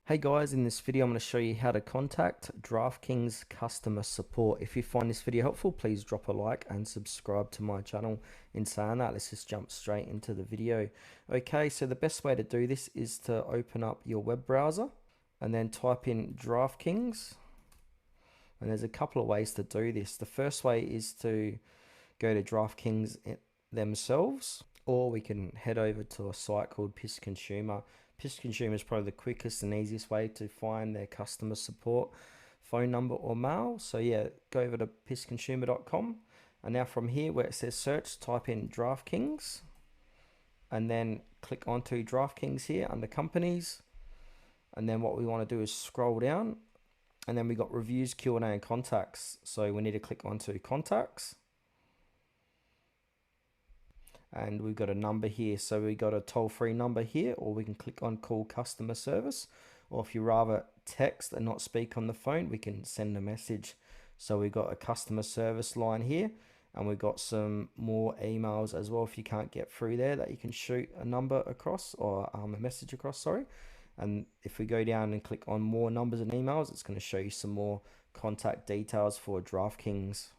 Hey guys, in this video I'm going to show you how to contact Draftkings customer support. If you find this video helpful, please drop a like and subscribe to my channel. In saying that, let's just jump straight into the video. Okay, so the best way to do this is to open up your web browser and then type in Draftkings. And there's a couple of ways to do this. The first way is to go to Draftkings themselves, or we can head over to a site called Piss Consumer. Piss Consumer is probably the quickest and easiest way to find their customer support phone number or mail. So yeah, go over to pissconsumer.com, and now from here where it says search, type in Draftkings and then click onto Draftkings here under companies. And then what we want to do is scroll down, and then we got reviews, Q&A, and contacts. So we need to click onto contacts. And we've got a number here, so we got a toll-free number here, or we can click on call customer service, or if you rather text and not speak on the phone, we can send a message. So we've got a customer service line here, and we've got some more emails as well if you can't get through there, that you can shoot a number across, or a message across, sorry. And if we go down and click on more numbers and emails, it's going to show you some more contact details for Draftkings.